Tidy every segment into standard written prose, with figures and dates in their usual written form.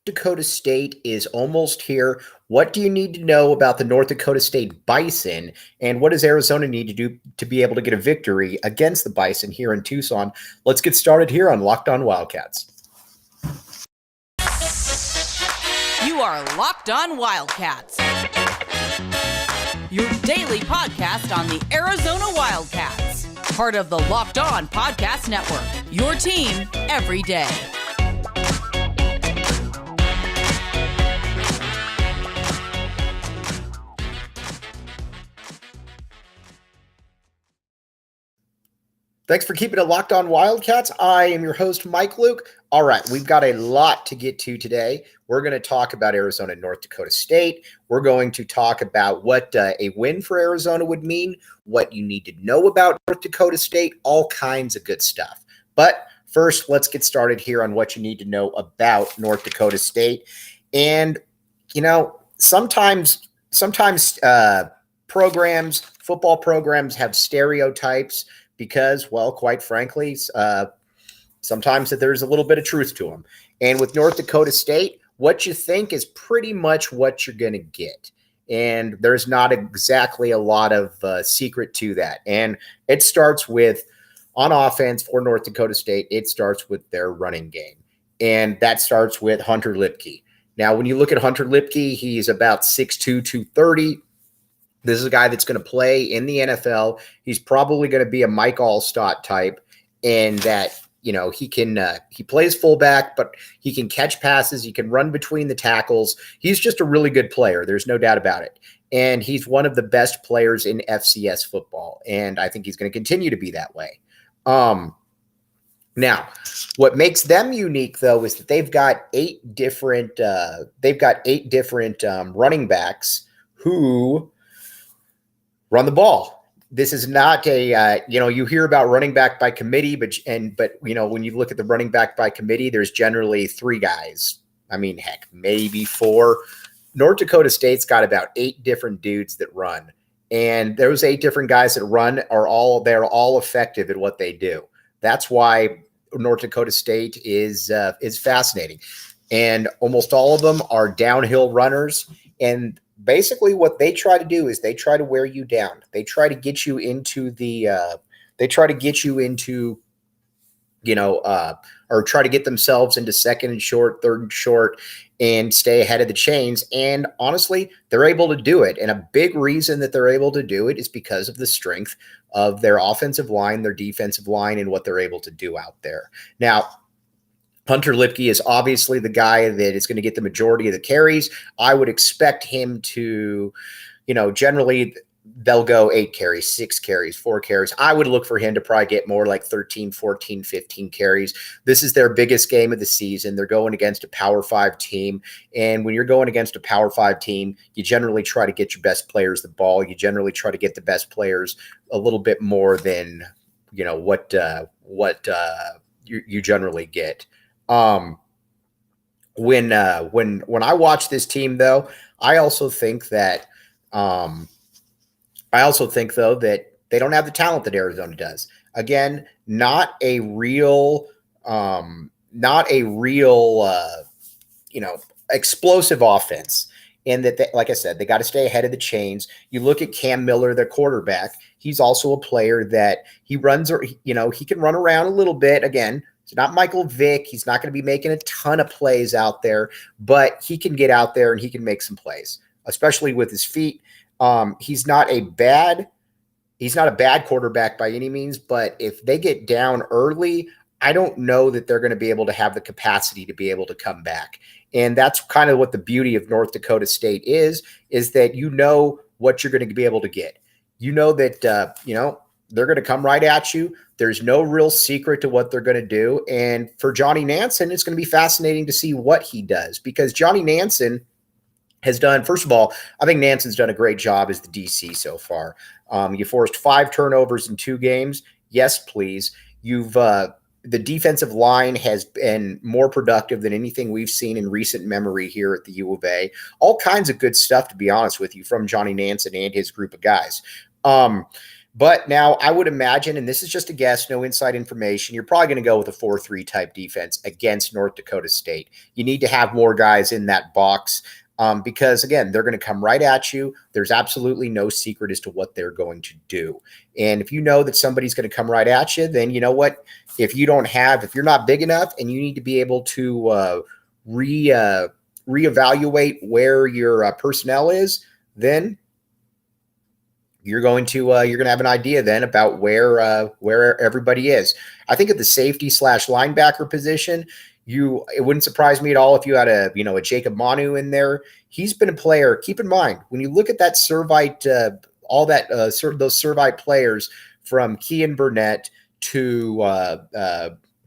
Dakota State is almost here. What do you need to know about the North Dakota State Bison? And what does Arizona need to do to be able to get a victory against the Bison here in Tucson? Let's get started here on Locked On Wildcats. You are Locked On Wildcats, your daily podcast on the Arizona Wildcats, part of the Locked On Podcast Network, your team every day. Thanks for keeping it Locked On Wildcats. I am your host, Mike Luke. All right, we've got a lot to get to today. We're going to talk about Arizona and North Dakota State. We're going to talk about what a win for Arizona would mean, what you need to know about North Dakota State, all kinds of good stuff. But first, let's get started here on what you need to know about North Dakota State. And, you know, sometimes football programs have stereotypes because, well, quite frankly, sometimes that there's a little bit of truth to them. And with North Dakota State, what you think is pretty much what you're going to get. And there's not exactly a lot of secret to that. And it starts with, on offense for North Dakota State, it starts with their running game. And that starts with Hunter Lipke. Now, when you look at Hunter Lipke, he's about 6'2", 230. This is a guy that's going to play in the NFL. He's probably going to be a Mike Allstott type, and that, you know, he plays fullback, but he can catch passes. He can run between the tackles. He's just a really good player. There's no doubt about it. And he's one of the best players in FCS football, and I think he's going to continue to be that way. Now, what makes them unique, though, is that they've got eight different running backs who run the ball. This is not a, you hear about running back by committee, but when you look at the running back by committee, there's generally three guys. I mean, heck, maybe four. North Dakota State's got about eight different dudes that run. And those eight different guys that run they're all effective at what they do. That's why North Dakota State is fascinating. And almost all of them are downhill runners. And basically what they try to do is they try to wear you down. They try to get you into or try to get themselves into second and short, third and short, and stay ahead of the chains. And honestly, they're able to do it. And a big reason that they're able to do it is because of the strength of their offensive line, their defensive line, and what they're able to do out there. Now, Hunter Lipke is obviously the guy that is going to get the majority of the carries. I would expect him to, generally they'll go 8 carries, 6 carries, 4 carries. I would look for him to probably get more like 13, 14, 15 carries. This is their biggest game of the season. They're going against a Power 5 team. And when you're going against a Power 5 team, you generally try to get your best players the ball. You generally try to get the best players a little bit more than, what you generally get. When I watch this team, though, I also think that they don't have the talent that Arizona does. Again, not a real explosive offense. And that, like I said, they got to stay ahead of the chains. You look at Cam Miller, their quarterback. He's also a player that he runs, he can run around a little bit. Again, it's not Michael Vick. He's not going to be making a ton of plays out there, but he can get out there and he can make some plays, especially with his feet. He's not a bad quarterback by any means, but if they get down early, I don't know that they're going to be able to have the capacity to be able to come back. And that's kind of what the beauty of North Dakota State is that what you're going to be able to get. That, they're going to come right at you. There's no real secret to what they're going to do. And for Johnny Nansen, it's going to be fascinating to see what he does, because Johnny Nansen has done, first of all, I think Nansen's done a great job as the DC so far. You forced 5 turnovers in 2 games. Yes, please. The defensive line has been more productive than anything we've seen in recent memory here at the U of A. All kinds of good stuff, to be honest with you, from Johnny Nansen and his group of guys. But now I would imagine, and this is just a guess, no inside information, you're probably going to go with a 4-3 type defense against North Dakota State. You need to have more guys in that box because, again, they're going to come right at you. There's absolutely no secret as to what they're going to do. And if you know that somebody's going to come right at you, then you know what? If you're not big enough and you need to be able to reevaluate where your personnel is, then you're going to have an idea then about where everybody is. I think at the safety / linebacker position, it wouldn't surprise me at all if you had a Jacob Manu in there. He's been a player. Keep in mind when you look at that Servite, those Servite players from Kean Burnett to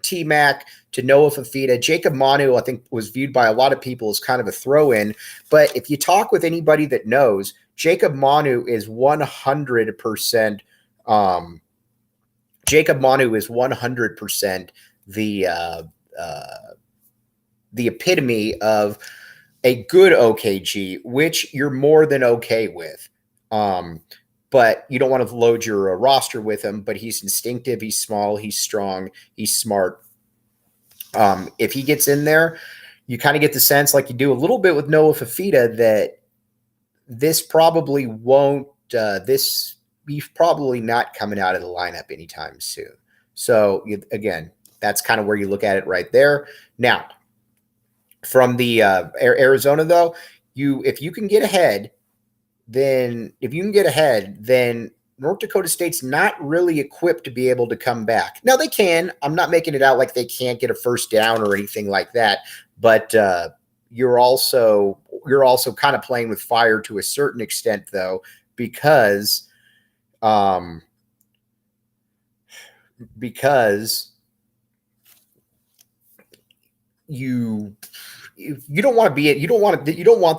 T-Mac to Noah Fafita, Jacob Manu, I think, was viewed by a lot of people as kind of a throw-in. But if you talk with anybody that knows, Jacob Manu is 100%. Jacob Manu is 100% the epitome of a good OKG, which you're more than okay with. But you don't want to load your roster with him. But he's instinctive. He's small. He's strong. He's smart. If he gets in there, you kind of get the sense, like you do a little bit with Noah Fafita, that this probably won't. He's probably not coming out of the lineup anytime soon. So again, that's kind of where you look at it right there. Now, from the Arizona though, if you can get ahead, then North Dakota State's not really equipped to be able to come back. Now they can. I'm not making it out like they can't get a first down or anything like that, but you're also kind of playing with fire to a certain extent though, because you don't want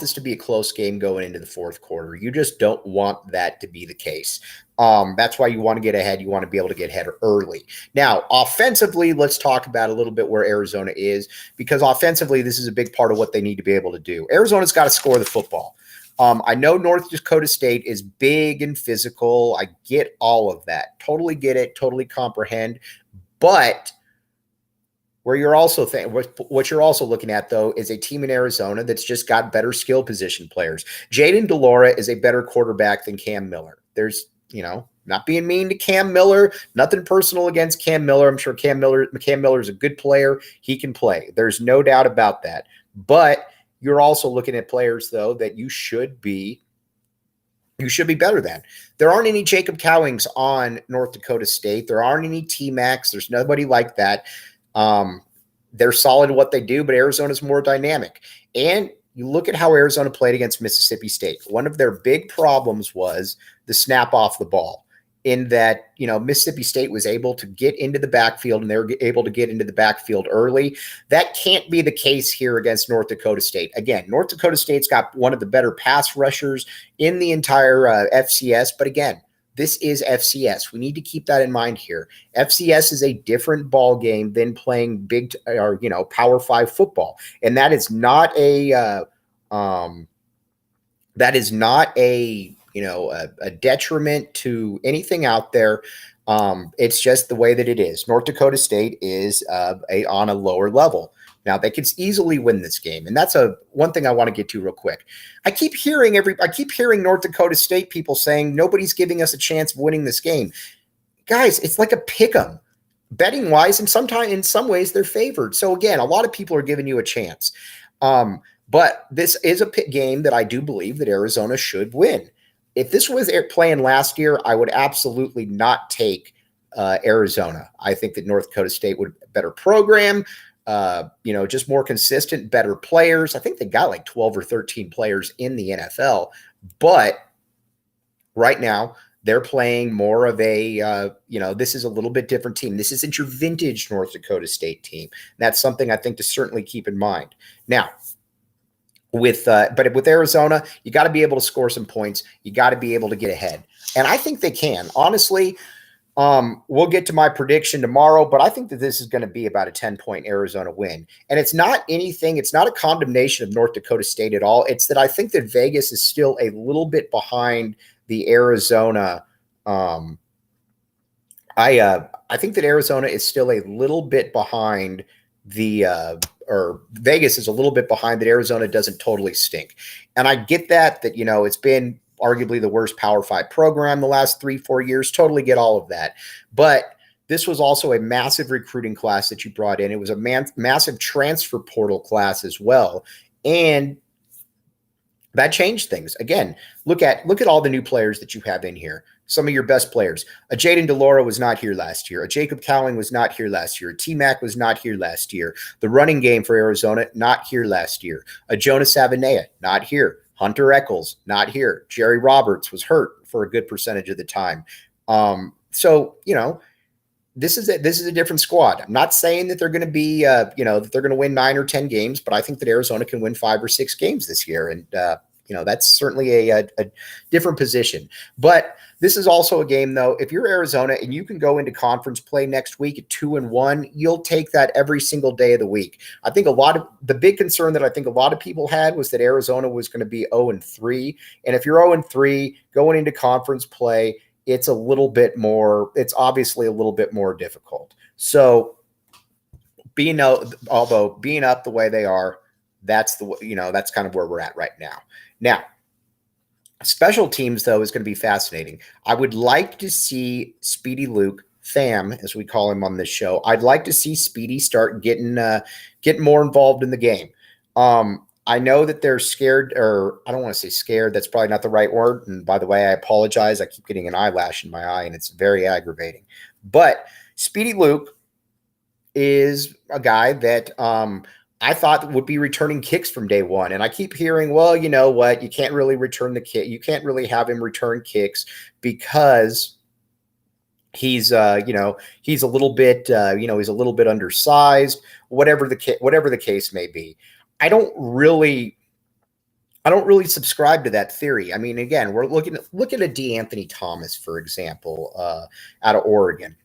this to be a close game going into the fourth quarter. You just don't want that to be the case. That's why you want to get ahead. You want to be able to get ahead early. Now, offensively, let's talk about a little bit where Arizona is, because offensively, this is a big part of what they need to be able to do. Arizona's got to score the football. I know North Dakota State is big and physical. I get all of that. Totally get it. Totally comprehend. But what you're also looking at, though, is a team in Arizona that's just got better skill position players. Jayden de Laura is a better quarterback than Cam Miller. There's, not being mean to Cam Miller, nothing personal against Cam Miller. I'm sure Cam Miller is a good player. He can play. There's no doubt about that. But you're also looking at players, though, that you should be better than. There aren't any Jacob Cowings on North Dakota State. There aren't any T-Macs. There's nobody like that. They're solid at what they do, but Arizona's more dynamic. And you look at how Arizona played against Mississippi State. One of their big problems was the snap off the ball, in that, Mississippi State was able to get into the backfield and they were able to get into the backfield early. That can't be the case here against North Dakota State. Again, North Dakota State's got one of the better pass rushers in the entire FCS. But again, this is FCS. We need to keep that in mind here. FCS is a different ball game than playing Power 5 football, and that is not a a detriment to anything out there. It's just the way that it is. North Dakota State is on a lower level. Now, they could easily win this game, and that's one thing I want to get to real quick. I keep hearing North Dakota State people saying nobody's giving us a chance of winning this game. Guys, it's like a pick 'em. Betting wise, and sometimes in some ways they're favored. So again, a lot of people are giving you a chance. But this is a game that I do believe that Arizona should win. If this was playing last year, I would absolutely not take Arizona. I think that North Dakota State would have a better program. Just more consistent, better players. I think they got like 12 or 13 players in the NFL, but right now they're playing more of a, this is a little bit different team. This isn't your vintage North Dakota State team. That's something I think to certainly keep in mind. Now, with Arizona, you got to be able to score some points. You got to be able to get ahead. And I think they can. Honestly, we'll get to my prediction tomorrow, but I think that this is going to be about a 10-point Arizona win. And it's not a condemnation of North Dakota State at all. It's that I think that Vegas is still a little bit behind the Arizona I think that Arizona is still a little bit behind the or Vegas is a little bit behind that Arizona doesn't totally stink. And I get that it's been arguably the worst Power 5 program the last 3-4 years. Totally get all of that. But this was also a massive recruiting class that you brought in. It was a massive transfer portal class as well. And that changed things. Again, look at all the new players that you have in here. Some of your best players. A Jayden de Laura was not here last year. A Jacob Cowling was not here last year. A T-Mac was not here last year. The running game for Arizona, not here last year. A Jonas Savanea, not here. Hunter Eccles, not here. Jerry Roberts was hurt for a good percentage of the time. So, this is a different squad. I'm not saying that they're going to be, that they're going to win 9 or 10 games, but I think that Arizona can win 5 or 6 games this year. And, that's certainly a different position. But this is also a game, though. If you're Arizona and you can go into conference play next week at 2-1, you'll take that every single day of the week. I think the big concern that I think a lot of people had was that Arizona was going to be 0-3. And if you're 0-3 going into conference play, it's obviously a little bit more difficult. So although being up the way they are, that's kind of where we're at right now. Now, special teams, though, is going to be fascinating. I would like to see Speedy Luke, Tham, as we call him on this show. I'd like to see Speedy start getting more involved in the game. I know that they're scared, or I don't want to say scared. That's probably not the right word. And by the way, I apologize. I keep getting an eyelash in my eye, and it's very aggravating. But Speedy Luke is a guy that I thought would be returning kicks from day one. And I keep hearing, well, you know what? You can't really return the kick. You can't really have him return kicks because he's a little bit undersized, whatever the case may be. I don't really subscribe to that theory. I mean, again, we're looking at DeAnthony Thomas, for example, out of Oregon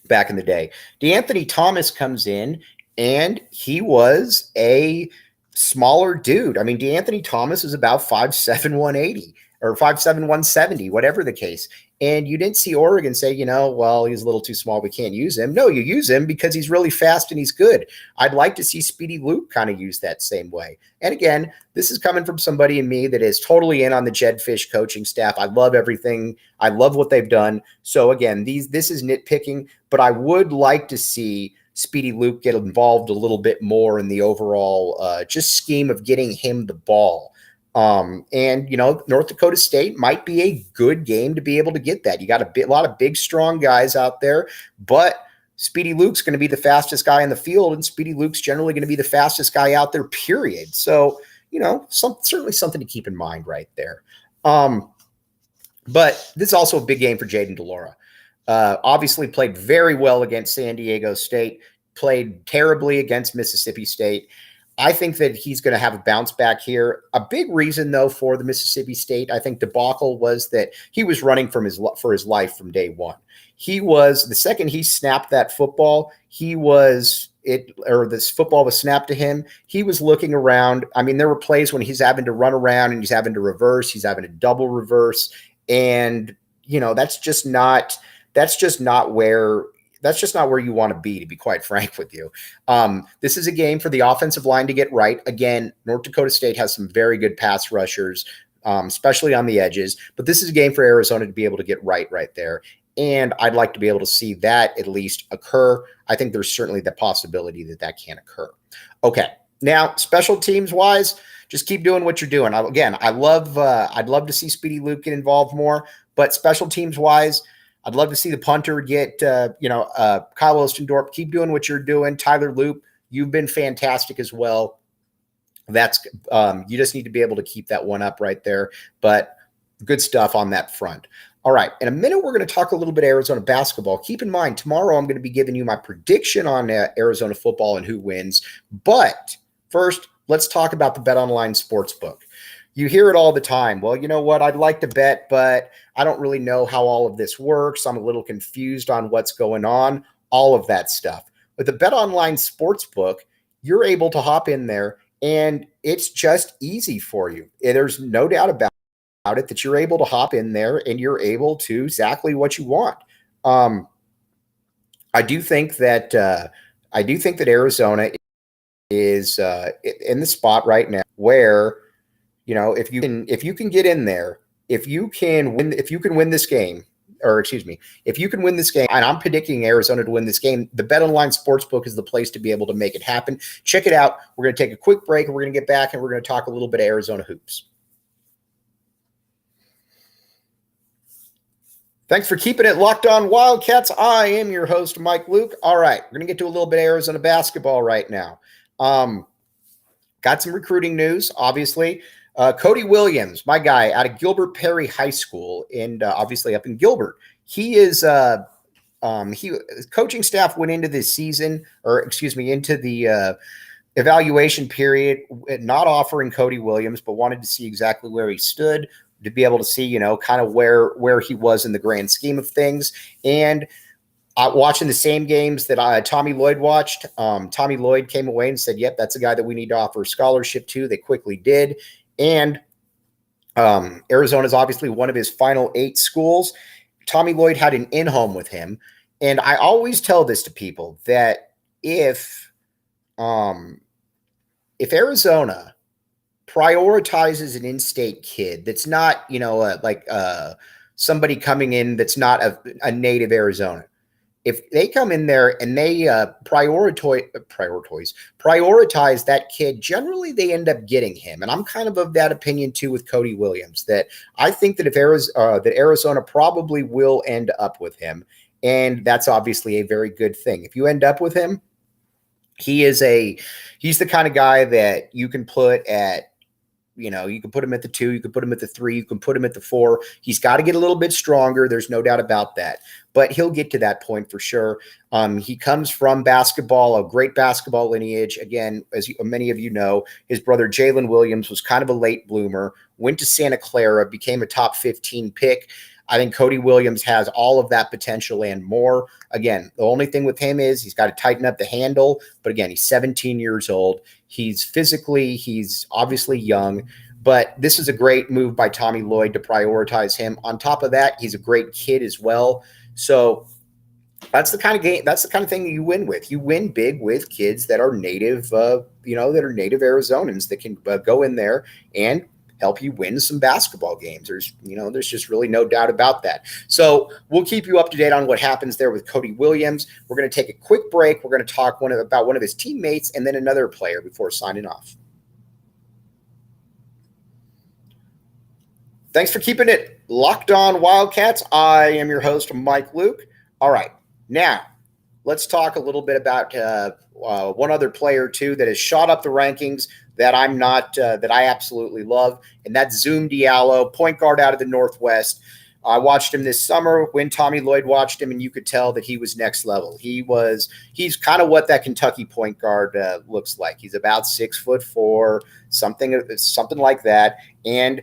back in the day. DeAnthony Thomas comes in and he was a smaller dude. I mean, DeAnthony Thomas is about 5'7", 180 or 5'7", 170, whatever the case. And you didn't see Oregon say, well, he's a little too small, we can't use him. No, you use him because he's really fast and he's good. I'd like to see Speedy Luke kind of use that same way. And again, this is coming from somebody in me that is totally in on the Jed Fish coaching staff. I love everything. I love what they've done. So again, this is nitpicking, but I would like to see Speedy Luke get involved a little bit more in the overall just scheme of getting him the ball. And North Dakota State might be a good game to be able to get that. You got a lot of big, strong guys out there, but Speedy Luke's going to be the fastest guy in the field, and Speedy Luke's generally going to be the fastest guy out there, period. So, certainly something to keep in mind right there. But this is also a big game for Jayden de Laura. Obviously played very well against San Diego State, played terribly against Mississippi State. I think that he's going to have a bounce back here. A big reason, though, for the Mississippi State, I think, debacle was that he was running for his life from day one. The second he snapped that football, this football was snapped to him, he was looking around. I mean, there were plays when he's having to run around and he's having to reverse, he's having to double reverse. And, that's just not where you want to be quite frank with you. This is a game for the offensive line to get right. Again, North Dakota State has some very good pass rushers, especially on the edges. But this is a game for Arizona to be able to get right there. And I'd like to be able to see that at least occur. I think there's certainly the possibility that can occur. Okay, now special teams wise, just keep doing what you're doing. I'd love to see Speedy Luke get involved more, but special teams wise, I'd love to see the punter get, Kyle Ostendorp. Keep doing what you're doing. Tyler Loop, you've been fantastic as well. That's you just need to be able to keep that one up right there. But good stuff on that front. All right. In a minute, we're going to talk a little bit Arizona basketball. Keep in mind, tomorrow I'm going to be giving you my prediction on Arizona football and who wins. But first, let's talk about the BetOnline Sportsbook. You hear it all the time. Well, you know what? I'd like to bet, but I don't really know how all of this works. I'm a little confused on what's going on, all of that stuff. With the BetOnline Sportsbook, you're able to hop in there, and it's just easy for you. There's no doubt about it that you're able to hop in there, and you're able to exactly what you want. I do think that Arizona is in the spot right now where, if you can get in there, if you can win this game, or excuse me, if you can win this game, and I'm predicting Arizona to win this game, the BetOnline Sportsbook is the place to be able to make it happen. Check it out. We're going to take a quick break, and we're going to get back, and we're going to talk a little bit of Arizona hoops. Thanks for keeping it locked on Wildcats. I am your host, Mike Luke. All right, we're going to get to a little bit of Arizona basketball right now. Got some recruiting news, obviously. Cody Williams, my guy, out of Gilbert Perry High School, and obviously up in Gilbert. He is coaching staff went into this season, into the evaluation period, not offering Cody Williams, but wanted to see exactly where he stood, to be able to see, kind of where he was in the grand scheme of things. And watching the same games that Tommy Lloyd watched, Tommy Lloyd came away and said, yep, that's a guy that we need to offer a scholarship to. They quickly did. And Arizona is obviously one of his final 8 schools. Tommy Lloyd had an in-home with him. And I always tell this to people that if Arizona prioritizes an in-state kid that's not, somebody coming in that's not a native Arizona, if they come in there and they prioritize that kid, generally they end up getting him. And I'm kind of that opinion too with Cody Williams, that I think that that Arizona probably will end up with him. And that's obviously a very good thing. If you end up with him, he's the kind of guy that you can put at, you can put him at the 2, you can put him at the 3, you can put him at the 4. He's got to get a little bit stronger. There's no doubt about that, but he'll get to that point for sure. He comes from basketball, a great basketball lineage. Again, as many of you know, his brother Jayden Williams was kind of a late bloomer, went to Santa Clara, became a top 15 pick. I think Cody Williams has all of that potential and more. Again, the only thing with him is he's got to tighten up the handle. But again, he's 17 years old. He's obviously young. But this is a great move by Tommy Lloyd to prioritize him. On top of that, he's a great kid as well. So that's the kind of game. That's the kind of thing you win with. You win big with kids that are native, that are native Arizonans that can go in there and help you win some basketball games. There's just really no doubt about that. So we'll keep you up to date on what happens there with Cody Williams. We're going to take a quick break. We're going to talk about one of his teammates and then another player before signing off. Thanks for keeping it locked on Wildcats. I am your host, Mike Luke. All right, now let's talk a little bit about one other player too that has shot up the rankings that I absolutely love, and that's Zoom Diallo, point guard out of the Northwest. I watched him this summer when Tommy Lloyd watched him, and you could tell that he was next level. He's kind of what that Kentucky point guard looks like. He's about 6'4", something like that, and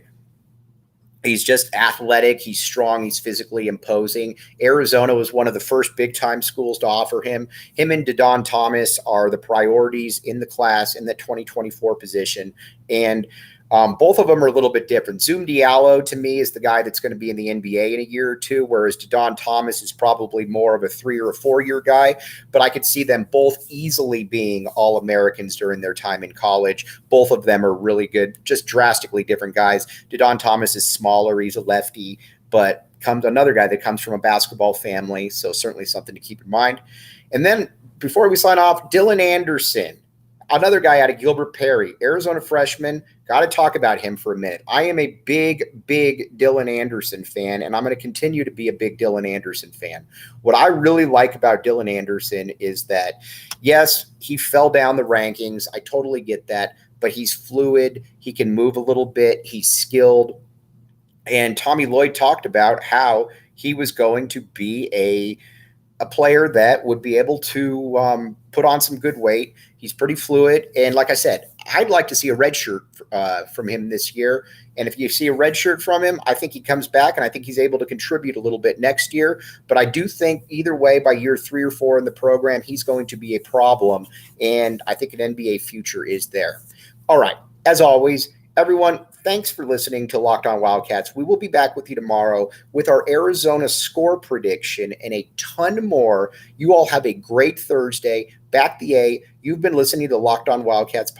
he's just athletic. He's strong. He's physically imposing. Arizona was one of the first big-time schools to offer him. Him and Didon Thomas are the priorities in the class in the 2024 position. And both of them are a little bit different. Zoom Diallo, to me, is the guy that's going to be in the NBA in a year or two, whereas Didon Thomas is probably more of a 3 or a 4 year guy. But I could see them both easily being All-Americans during their time in college. Both of them are really good, just drastically different guys. Didon Thomas is smaller. He's a lefty, but comes another guy that comes from a basketball family, so certainly something to keep in mind. And then before we sign off, Dylan Anderson, another guy out of Gilbert Perry, Arizona freshman. Got to talk about him for a minute. I am a big, big Dylan Anderson fan, and I'm going to continue to be a big Dylan Anderson fan. What I really like about Dylan Anderson is that, yes, he fell down the rankings. I totally get that, but he's fluid. He can move a little bit. He's skilled. And Tommy Lloyd talked about how he was going to be a player that would be able to put on some good weight. He's pretty fluid. And like I said, I'd like to see a red shirt from him this year. And if you see a red shirt from him, I think he comes back and I think he's able to contribute a little bit next year. But I do think either way, by year 3 or 4 in the program, he's going to be a problem. And I think an NBA future is there. All right. As always, Everyone, thanks for listening to Locked On Wildcats. We will be back with you tomorrow with our Arizona score prediction and a ton more. You all have a great Thursday. Back the A. You've been listening to Locked On Wildcats podcast.